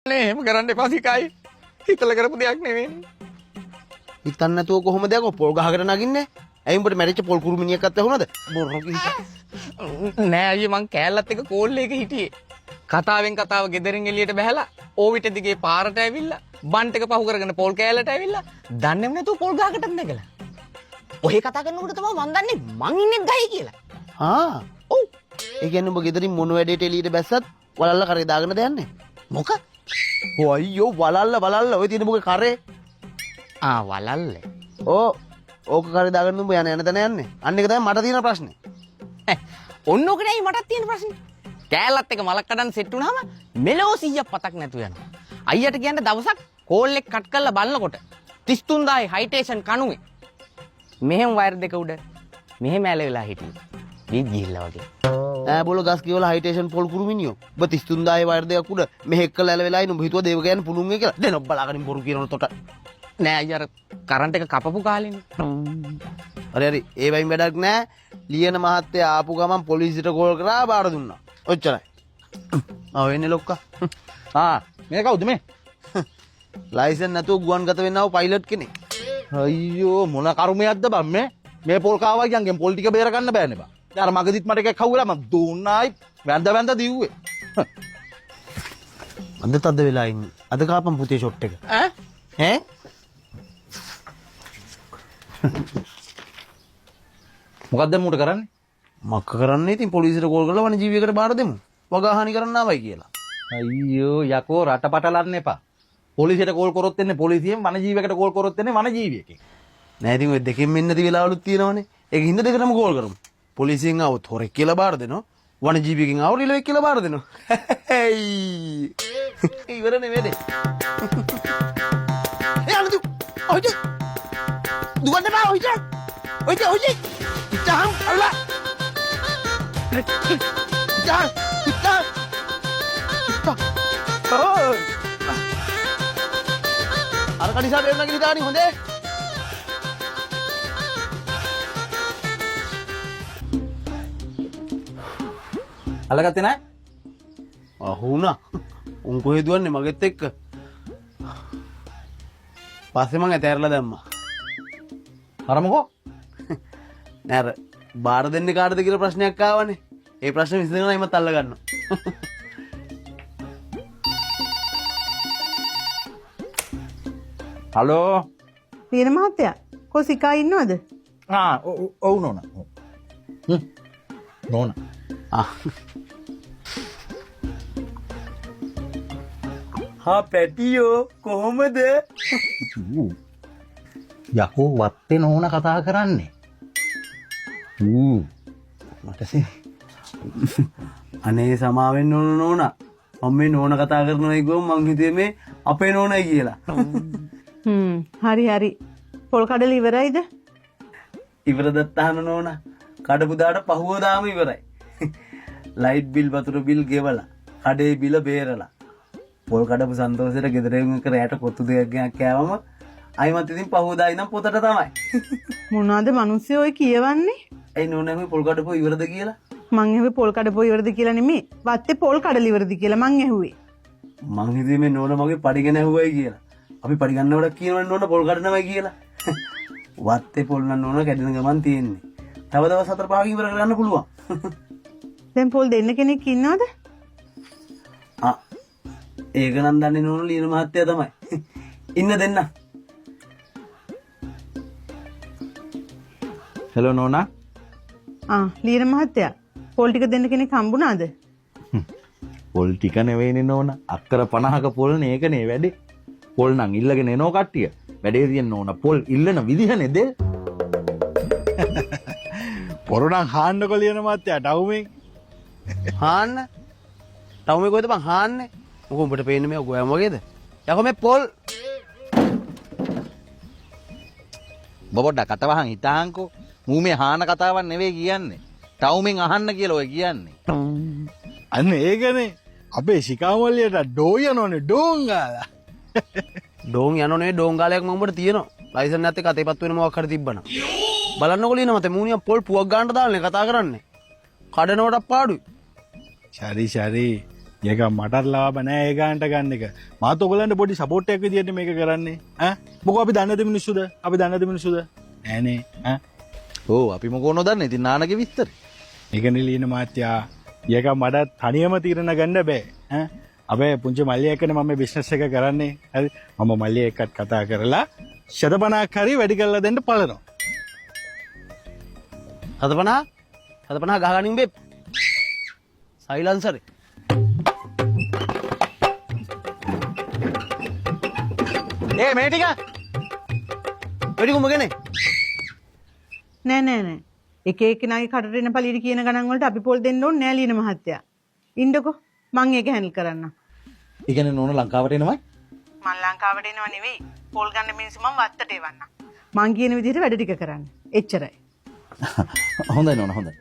නේ එහෙම කරන්න එපා සිකයි. හිතලා කරපු දෙයක් නෙවෙයි. හිතන්න නැතුව කොහොමද යකෝ පොල් ගහකට නගින්නේ? ඇයි උඹට මැරිච්ච පොල් කුරු මිනිහෙක් අත්ත වුණාද? බොරක හිතා. නෑ අයියේ මං කෑල්ලත් එක කෝල් එකේ හිටියේ. කතාවෙන් කතාව ගෙදරින් එළියට බහැලා ඕවිට දිගේ පාරට ඇවිල්ලා බන්ට් එක පහු කරගෙන පොල් කෑල්ලට ඇවිල්ලා දන්නේම නැතුව පොල් ගහකටත් නැගලා. ඔහේ කතා කරනකොට තමයි මං දන්නේ මං ඉන්නේ ගහේ කියලා. ආ ඔව්. ඒ කියන්නේ උඹ ගෙදරින් මොන වැඩේට එළියට බැස්සත් වලල්ල කරේ දාගෙන දයන්නේ. මොක? ඔය අයියෝ වලල්ල ඔය තියෙන මොකේ කරේ? වලල්ල. ඕක කරේ දාගෙන උඹ යන තැන යන්නේ. අන්න එක තමයි මට තියෙන ප්‍රශ්නේ. ඔන්න ඕක නෑයි මටත් තියෙන ප්‍රශ්නේ. කෑල්ලත් එක මලක් කඩන් සෙට් වුණාම මෙලෝ 100ක් පතක් නැතු යනවා. අයියට කියන්නේ දවසක් කෝල් එක කට් කරලා බලනකොට 33000 හයිටේෂන් කණුවේ මෙහෙම වයර් දෙක උඩ මෙහෙම ඇල වෙලා හිටියේ. මේ ගිහිල්ලා වගේ. ඈ බෝල ගස් කියවල හයිටේෂන් පොල් කුරු මිනියෝ. ඔබ 33000 වයර් දෙකක් උඩ මෙහෙක් කළා ඇල වෙලා ඉන්න උඹ හිතුවා දේව ගෑන පුළුන් කියලා. දෙන ඔබ බලාගෙන බොරු කියනකොට නෑ අයියා කරන්ට් එක කපපු කාලෙනේ. හරි ඒ වයින් වැඩක් නෑ. ලියන මහත්තයා ආපු ගමන් පොලිසියට කෝල් කරා බාර දුන්නා. ඔච්චරයි. වෙන්නේ ලොක්කා. මේ කවුද මේ? ලයිසන් නැතුව ගුවන් ගත වෙන්නව පයිලට් කෙනෙක්. අයියෝ මොන කර්මයක්ද බම් මේ පොල් කාවයියන්ගෙන් පොල් ටික බේර ගන්න බෑනේ බා. යාර මගදිත් මට එකක් හවුලා මම දුන්නායි වැඳ දිව්වේ. අද තද වෙලා ඉන්නේ. අද කාපම් පුතේ ෂොට් එක. ඈ? මොකක්ද මුට කරන්නේ? මක්ක කරන්නේ ඉතින් පොලිසියට කෝල් කරලා වනජීවියකට බාර දෙමු. වගහානි කරන්න ආවයි කියලා. අයියෝ යකෝ රටපටලන්න එපා. පොලිසියට කෝල් කරොත් එන්නේ පොලිසියෙන් වනජීවියකට කෝල් කරොත් එන්නේ වනජීවියකින්. නෑ ඉතින් ඔය දෙකෙන් මෙන්න නැති වෙලාවලුත් තියෙනවනේ. ඒක හින්දා දෙකටම කෝල් කරමු. පොලිසියෙන් ආවොත් හොරෙක් කියලා බාර දෙනවා. වනජීවියකින් ආවොත් රිලෙවෙක් කියලා බාර දෙනවා. හේයි. ඉවරනේ වැඩේ. අලුතු. ඔයිද. දුවන්න බා ඔයිද. ඔයිද. ඉතහම් අල්ලා. ඉතහම්. අර කනිසා වෙන්න කියලා හිතානි හොඳේ. අල්ලගත්තේ නැහැ? අහුණා. උන් කොහෙද දුවන්නේ මගෙත් එක්ක? පස්සේ මං ඇතැරලා දැම්මා. අර මොකෝ? නෑ අර බාර දෙන්නේ කාටද කියලා ප්‍රශ්නයක් ආවනේ. ඒ ප්‍රශ්නේ විසඳගෙන ඉමත් අල්ල ගන්නවා. හලෝ. පියන මහත්තයා කො සිකා ඉන්නවද? ඔව් නෝනා. නෝනා. පැටියෝ කොහොමද? යකෝ වත්තේ නෝනා කතා කරන්නේ. මට අනේ සමාවෙන්න ඕන නෝනා. මම මේ නෝනා කතා කරනවා කිව්වම මං හිතුවේ මේ අපේ නෝනයි කියලා. හරි. පොල් කඩල ඉවරයිද? ඉවරද තහන නෝනා. කඩපු දාට පහුවදාම ඉවරයි. ලයිට් බිල් වතුර බිල් ගෙවලා කඩේ බිල බේරලා පොල් කඩපු සන්තෝෂයට ගෙදර එමු කරයට කොත්තු දෙකක් කෑවම අයිමත් ඉතින් පහුවදා ඉඳන් පොතට තමයි. මොනවාද මිනිස්සු ඔය කියවන්නේ? ඇයි නෝනා මේ පොල් කඩපුව ඉවරද කියලා? මං ඇහුවේ පොල් කඩපුව ඉවරද කියලා නෙමෙයි. වත්තේ පොල් කඩල ඉවරද කියලා මං ඇහුවේ. මං හිතුවේ මේ නෝනා මගේ පඩිගෙන ඇහුවයි කියලා. අපි පඩි ගන්නවට කියනවනේ නෝනා පොල් කඩනවයි කියලා. වත්තේ පොල් නම් නෝනා කැඩෙන ගමන් තියෙන්නේ. තව දවස් 4-5කින් ඉවර කරන්න පුළුවන්. දැන් පොල් දෙන්න කෙනෙක් ඉන්නවද? ඒක නම් දන්නේ නෝන ලියන මහත්තයා තමයි. ඉන්න දෙන්න. හෙලෝ නෝනා. ලියන මහත්තයා පොල් ටික දෙන්න කෙනෙක් හම්බුණාද? පොල් ටික නෙවෙයිනේ නෝනා. අක්කර 50ක පොල් නේ ඒකනේ වැඩේ. පොල් නම් ඉල්ලගෙන එනෝ කට්ටිය. වැඩේ තියෙන නෝනා පොල් ඉල්ලන විදිහනේ දෙල්. පොරණන් හාන්නකො ලියන මහත්තයා ටවුමෙන්. හාන්න? ටවුමේ කොහෙද බං හාන්නේ? මොකෝ උඹට පේන්නේ මේ ගෝයම් වගේද? යකෝ මේ පොල් බොබොඩ කතාවහන් හිතාහන්කෝ. මූ මේ හාන කතාවක් නෙවෙයි කියන්නේ. ටවුමෙන් අහන්න කියලා ඔය කියන්නේ. අන්න ඒකනේ අපේ ශිකාමල්ලියට ඩෝයනෝනේ ඩෝංගාලා. ඩෝන් යනෝනේ ඩෝංගාලයක් මම උඹට තියෙනවා. ලයිසන් නැත් එක අතේපත් වෙන මොකක් හරි තිබ්බනම්. බලන්නකො ලියන මත මූණිය පොල් පුවක් ගන්න දාන්නේ කතා කරන්නේ. කඩනවට පාඩුයි. ශරි ඒක මටත් ලාභ නෑ ඒ ගානට ගන්න එක. මාත් ඔයගලන්ට පොඩි සපෝට් එකක් විදියට මේක කරන්නේ. ඈ මොකෝ අපි දන්නද මිනිස්සුද? අපි දන්නද මිනිස්සුද? නෑනේ ඈ. ඕ අපි මොකෝ නොදන්නේ ඉතින් නානගේ විස්තර. ඒකනේ ලියන මාත්‍යා. ඒක මට තනියම තීරණ ගන්න බෑ. ඈ අපේ පුංචි මල්ලිය එක්කනේ මම මේ බිස්නස් එක කරන්නේ. හරි. මම මල්ලිය එක්කත් කතා කරලා 50ක් හරි වැඩි කරලා දෙන්න බලනවා. 50 ගහගනින් බේ. සයිලන්සර්. මේ ටික. වැඩි කොමගනේ. නෑ නෑ නෑ. එක එක්කෙනාගේ කටට එන පළියට කියන ගණන් වලට අපි පොල් දෙන්න ඕනේ නෑ ලියන මහත්තයා. ඉන්නකෝ මං ඒක හැන්ඩල් කරන්නම්. ඒ කියන්නේ නෝන ලංකාවට එනවයි? මං ලංකාවට එනව නෙවෙයි. පොල් ගන්න මිනිස්සු මං වත්තට එවන්නම්. මං කියන විදිහට වැඩ ටික කරන්න. එච්චරයි. හොඳයි නෝන හොඳයි.